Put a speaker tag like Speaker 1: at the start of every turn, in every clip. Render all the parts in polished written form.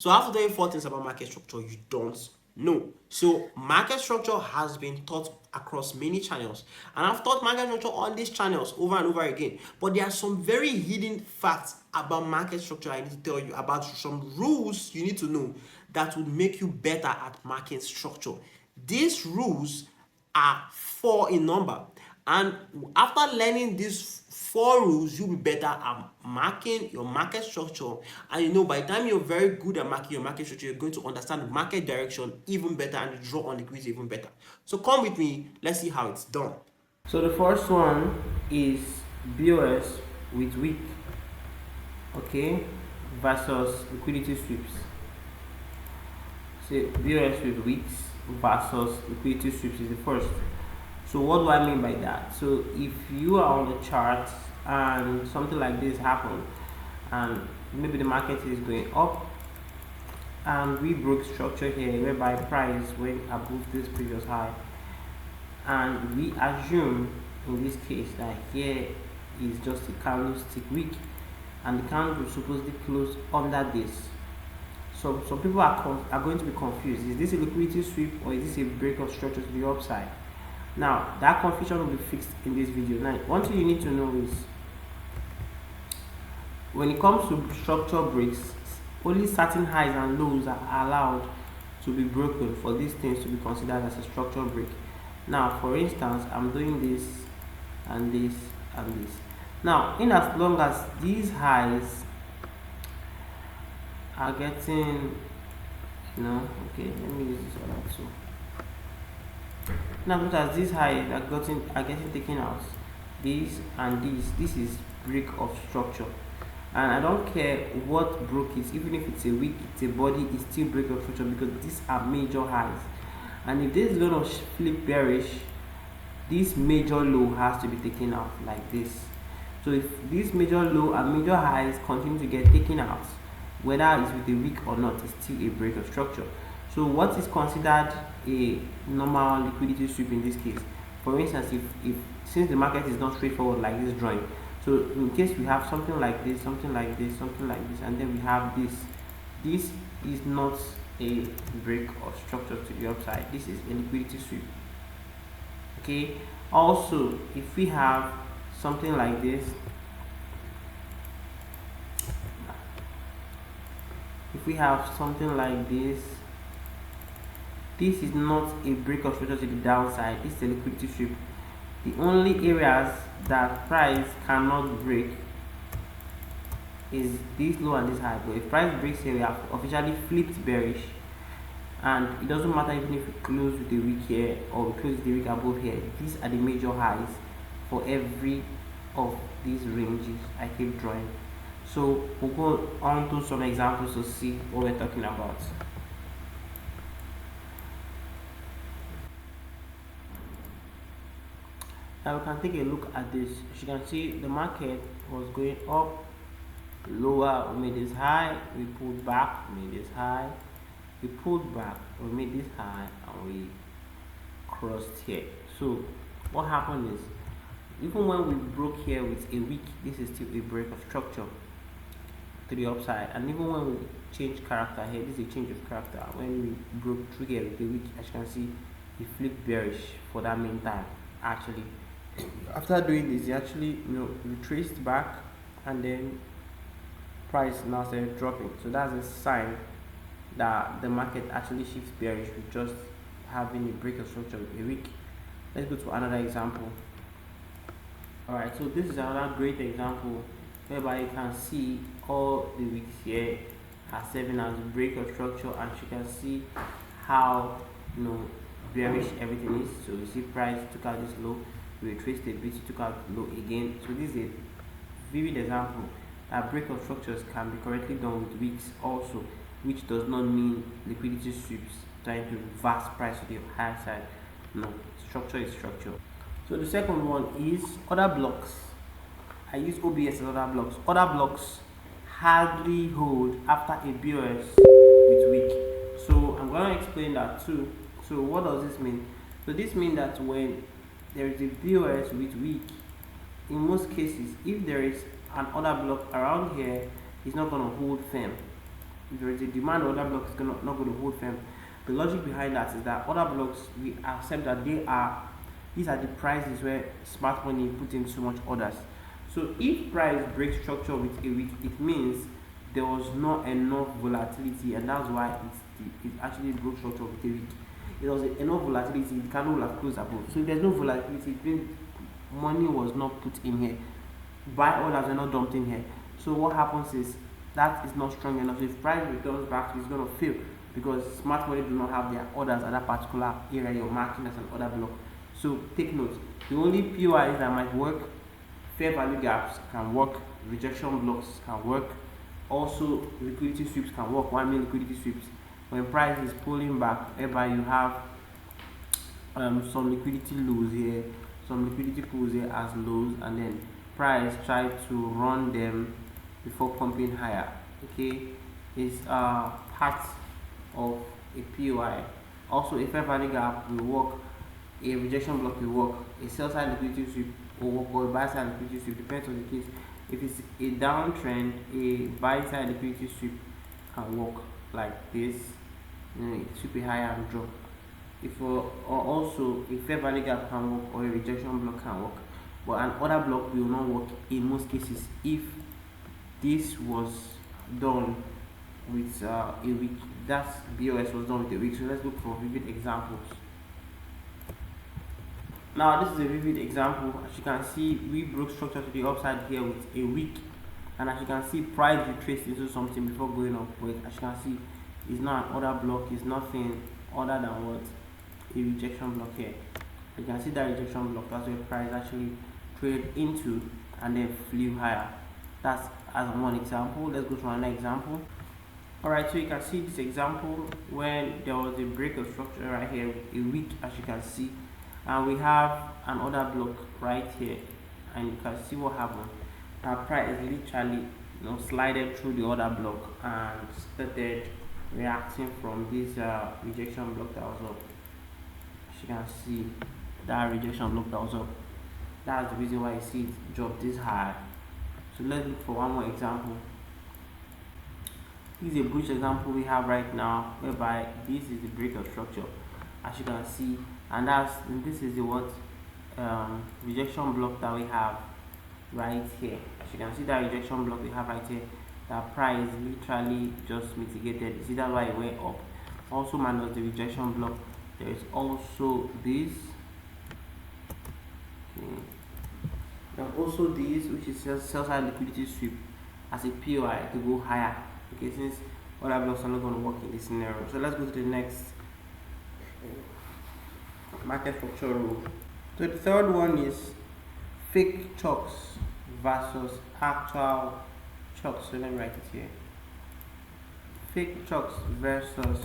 Speaker 1: So I have to tell you four things about market structure you don't know. So market structure has been taught across many channels, and I've taught market structure on these channels over and over again. But there are some very hidden facts about market structure I need to tell you about, some rules you need to know that would make you better at market structure. These rules are four in number, and after learning these four rules, you'll be better at marking your market structure. And by the time you're very good at marking your market structure, you're going to understand the market direction even better and draw on liquidity even better. So come with me, let's see how it's done.
Speaker 2: So the first one is BOS with week, okay, versus liquidity sweeps. So BOS with weeks versus liquidity sweeps is the first. So what do I mean by that? So if you are on the chart and something like this happen, and maybe the market is going up, and we broke structure here whereby price went above this previous high, and we assume in this case that here is just a candlestick wick, and the candle is supposedly close under this. So some people are going to be confused. Is this a liquidity sweep or is this a break of structure to the upside? Now that confusion will be fixed in this video. Now one thing you need to know is when it comes to structure breaks, only certain highs and lows are allowed to be broken for these things to be considered as a structure break. Now for instance, I'm doing this and this and this. Now in as long as these highs are getting, okay, let me use this other too. Now as these highs are getting taken out, this and this is break of structure, and I don't care what broke it, even if it's a wick, it's a body, it's still break of structure because these are major highs. And if this is going to flip bearish, this major low has to be taken out like this. So if this major low and major highs continue to get taken out, whether it's with a wick or not, it's still a break of structure. So what is considered a normal liquidity sweep in this case? For instance, if since the market is not straightforward like this drawing, so in case we have something like this, something like this, something like this, and then we have this is not a break of structure to the upside. This is a liquidity sweep. Okay. Also, if we have something like this, this is not a break of structure to the downside. This is a liquidity sweep. The only areas that price cannot break is this low and this high. But if price breaks here, we have officially flipped bearish, and it doesn't matter even if we close with the wick here or we close with the wick above here. These are the major highs for every of these ranges I keep drawing. So we'll go on to some examples to see what we're talking about. Now we can take a look at this. As you can see, the market was going up, lower, we made this high, we pulled back, we made this high, we pulled back, we made this high, and we crossed here. So what happened is, even when we broke here with a wick, this is still a break of structure to the upside. And even when we change character here, this is a change of character. When we broke through here with a wick, as you can see, it flipped bearish for that main time. Actually, after doing this, he actually retraced back, and then price now started dropping. So that's a sign that the market actually shifts bearish with just having a break of structure with a wick. Let's go to another example. Alright, so this is another great example whereby you can see all the wicks here are serving as break of structure, and you can see how bearish everything is. So you see price took out this low, retraced a bit, took out low again. So this is a vivid example that break of structures can be correctly done with wicks also, which does not mean liquidity sweeps trying to reverse price to the higher side. No, structure is structure. So the second one is other blocks. I use OBS as other blocks. Other blocks hardly hold after a BOS with wick. So I'm going to explain that too. So what does this mean? So this means that when there is a BOS with wick, in most cases, if there is an order block around here, it's not going to hold firm. if there is a demand, order block is not going to hold firm. The logic behind that is that order blocks, we accept that these are the prices where smart money put in so much orders. So if price breaks structure with a week, it means there was not enough volatility, and that's why it actually broke structure with a week. There was enough volatility, the candle will have closed above. So if there's no volatility, it means money was not put in here. Buy orders were not dumped in here. So what happens is that is not strong enough. So if price returns back, it's going to fail because smart money do not have their orders at that particular area you're marking as an order block. So take note, the only POIs that might work, fair value gaps can work, rejection blocks can work, also liquidity sweeps can work. 1 minute liquidity sweeps when price is pulling back, whereby you have some liquidity lows here, some liquidity pools here as lows, and then price try to run them before pumping higher. Okay, is part of a POI. Also a fair value gap will work, a rejection block will work, a sell side liquidity sweep will work, or a buy side liquidity sweep, depends on the case. If it's a downtrend, a buy side liquidity sweep can work like this, it should be higher and drop. If or also a fair value gap can work, or a rejection block can work, but an order block will not work in most cases if this was done with a week. That BOS was done with a week. So let's look for vivid examples. Now this is a vivid example. As you can see, we broke structure to the upside here with a week, and as you can see, price retraced into something before going up. But as you can see, it's not an order block, it's nothing other than what, a rejection block here. You can see that rejection block, that's where price actually traded into and then flew higher. That's as one example. Let's go to another example. Alright, so you can see this example when there was a break of structure right here, a week, as you can see, and we have an order block right here, and you can see what happened. Our price literally slided through the order block and started reacting from this rejection block that was up. As you can see, that rejection block that was up, that's the reason why you see it drop this high. So let's look for one more example. This is a bullish example we have right now, whereby this is the break of structure, as you can see, and this is the rejection block that we have right here. As you can see, that rejection block we have right here, that price literally just mitigated. You see, that's why it went up. Also minus the rejection block, there is also this. Okay. And also this, which is sell side liquidity sweep as a POI to go higher. Okay, since other blocks are not going to work in this scenario. So let's go to the next market structure rule. So the third one is fake chalks versus actual chalks. So let me write it here. Fake chalks versus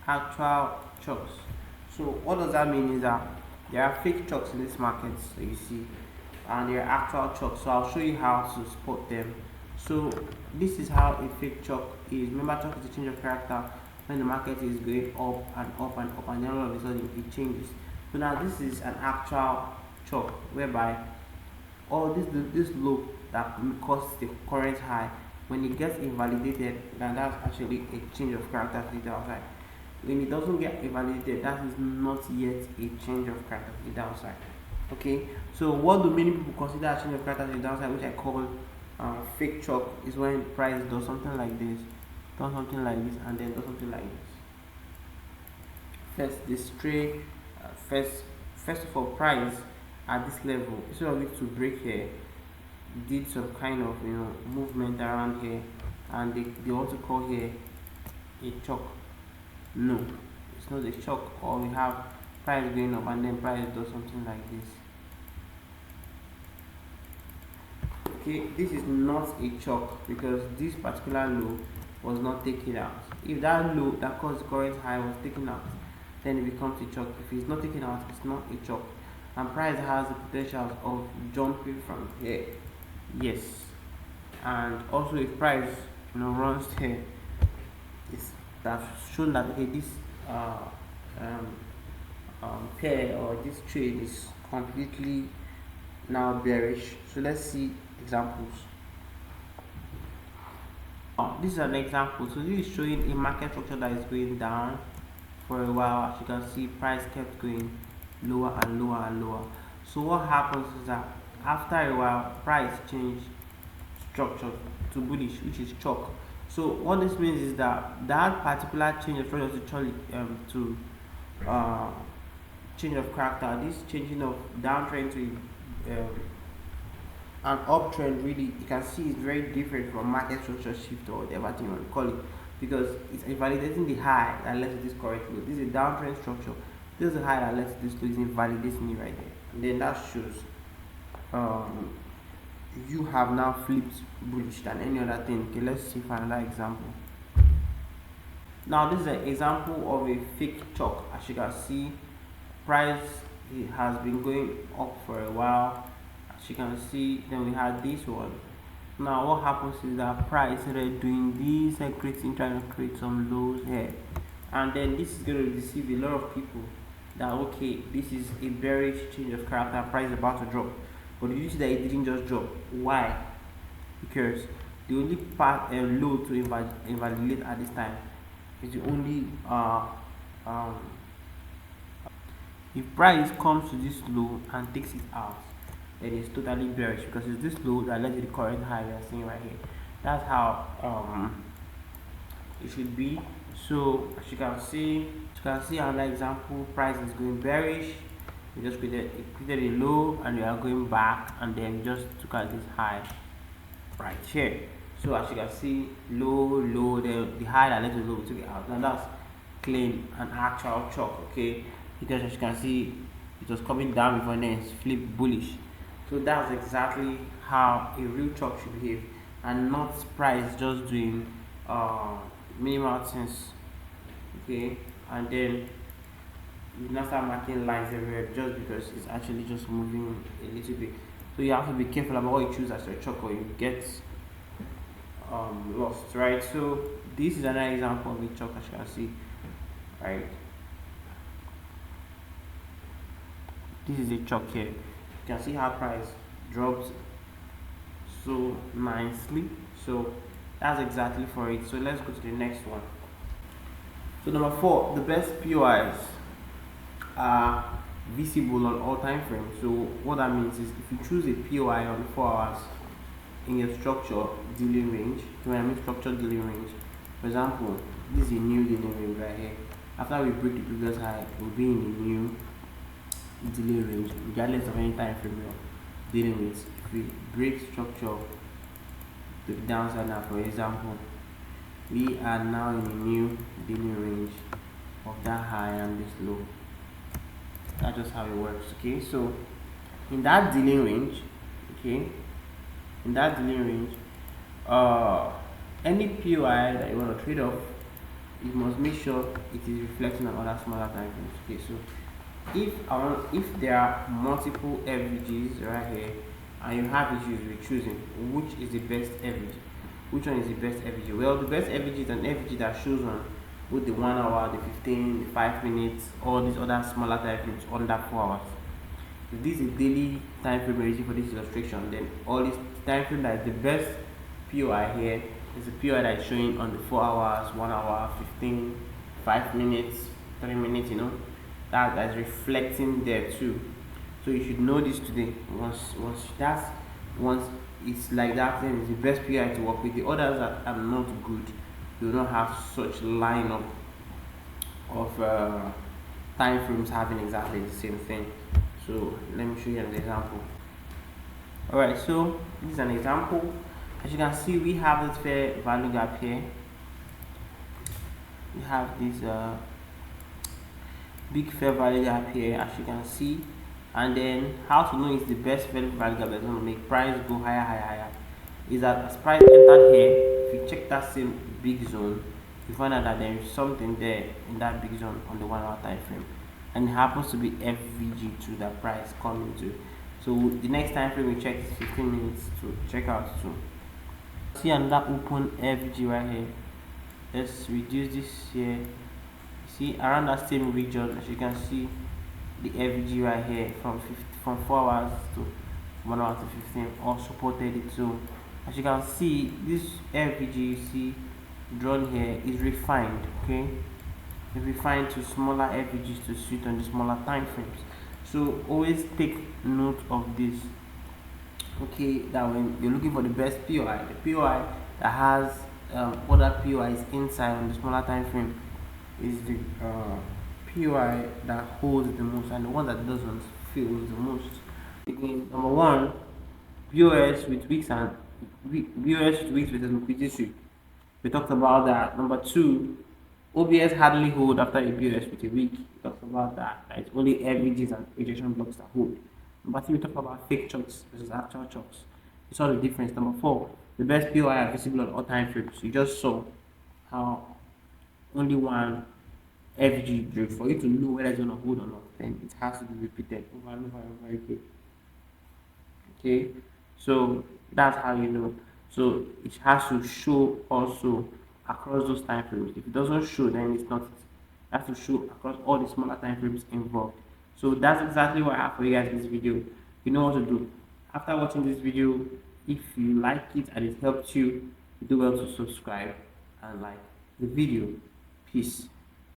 Speaker 2: actual chalks. So what does that mean is that there are fake chalks in this market, so you see, and there are actual chalks. So I'll show you how to spot them. So this is how a fake chalk is. Remember, chalk is a change of character when the market is going up and up and up, and then all of a sudden it changes. So now this is an actual chalk, whereby all this low that caused the current high, when it gets invalidated, then that's actually a change of character to the downside. When it doesn't get invalidated, that is not yet a change of character to the downside. Okay, so what do many people consider a change of character to the downside, which I call fake chalk, is when price does something like this, does something like this, and then does something like this. First, this trade, first of all, price at this level, instead of it to break here, did some kind of movement around here, and they also call here a chalk. No, it's not a chalk. Or we have price going up and then price does something like this. Okay, this is not a chalk because this particular low was not taken out. If that low that caused the current high was taken out, then it becomes a chalk. If it's not taken out, it's not a chalk. And price has the potential of jumping from here. Yes. And also if price runs here, it's that shown that okay, this pair or this trade is completely now bearish. So let's see examples. This is an example. So this is showing a market structure that is going down for a while. As you can see, price kept going lower and lower and lower. So what happens is that after a while, price change structure to bullish, which is chalk. So what this means is that that particular change of structure to uh, change of character, this changing of downtrend to an uptrend, really you can see it's very different from market structure shift or whatever thing you want to call it, because it's invalidating the high that led to this correct low. This is a downtrend structure. This is a high that led to this low, is invalidating it right there, and then that shows um, you have now flipped bullish than any other thing. Okay, let's see for another example. Now this is an example of a fake chalk. As you can see, price it has been going up for a while. As you can see, then we had this one. Now what happens is that price started doing this and trying to create some lows here, and then this is going to deceive a lot of people that okay, this is a bearish change of character, price is about to drop. But did you see that it didn't just drop? Why? Because the only part low to invalidate at this time is the only um, if price comes to this low and takes it out, then it's totally bearish, because it's this low that led to the current high we are seeing right here. That's how it should be. So as you can see another example. Price is going bearish. We just created a low and we are going back, and then just took out this high right here. So as you can see, low, the high that led to low, we took it out. Now that's clean and actual chalk, okay? Because as you can see, it was coming down before, and then it's flipped bullish. So that's exactly how a real chalk should behave, and not price just doing minimal things, okay? And then you now start marking lines everywhere just because it's actually just moving a little bit. So you have to be careful about what you choose as your chalk, or you get lost, right? So this is another example of a chalk, as you can see, right? This is a chalk here. You can see how price drops so nicely. So that's exactly for it. So let's go to the next one. So number 4, the best POIs are visible on all time frames. So what that means is if you choose a POI on 4 hours in your structure dealing range, when I mean structure dealing range, for example, this is a new dealing range right here. After we break the previous high, we'll be in a new dealing range, regardless of any time frame you're dealing with. If we break structure to the downside now, for example, we are now in a new dealing range of that high and this low. That's just how it works, okay? So in that dealing range, okay, in that dealing range, any POI that you want to trade off, you must make sure it is reflecting on other smaller time frames. Okay, so if there are multiple FVGs right here and you have issues with choosing which is the best FVG, which one is the best FVG? Well, the best FVG is an FVG that shows on with the 1 hour, the 15, the 5 minutes, all these other smaller time frames under 4 hours. If this is a daily time frame we're using for this illustration, then all this time frame that is the best POI here is the POI that is showing on the 4 hours, 1 hour, 15, 5 minutes, 3 minutes, you know, that is reflecting there too. So you should know this today. Once it's like that, then it's the best POI to work with. The others that are not good, do not have such lineup of time frames having exactly the same thing. So let me show you an example. Alright, so this is an example. As you can see, we have this fair value gap here. We have this big fair value gap here, as you can see. And then how to know is the best fair value gap that's going to make price go higher is that as price entered here, if you check that same big zone, you find out that there is something there in that big zone on the 1 hour time frame, and it happens to be FVG to that price coming to. So the next time frame we check is 15 minutes to check out to. See another open FVG right here. Let's reduce this here. See around that same region, as you can see, the FVG right here from 4 hours to 1 hour to 15 all supported it. So As you can see, this FVG you see drawn here is refined. Okay, it's refined to smaller FVGs to suit on the smaller time frames. So always take note of this. Okay, that when you're looking for the best POI, the POI that has other POIs inside on the smaller time frame is the POI that holds the most, and the one that doesn't fails the most. Again, number one, BOS with weeks and BOS with weeks with a liquidity sweep. We talked about that. Number two, OBS hardly hold after a BOS with a week. We talked about that. It's only averages and rejection blocks that hold. Number three, we talked about fake charts versus actual charts. You saw the difference. Number four, the best POI are visible on all time frames. You just saw how only one FG break. For you to know whether it's gonna hold or not, then it has to be repeated over and over and over again. Okay, so that's how you know. So it has to show also across those time frames. If it doesn't show, then it's not. It has to show across all the smaller time frames involved. So that's exactly what I have for you guys in this video. You know what to do. After watching this video, if you like it and it helped you, do well to subscribe and like the video. Peace.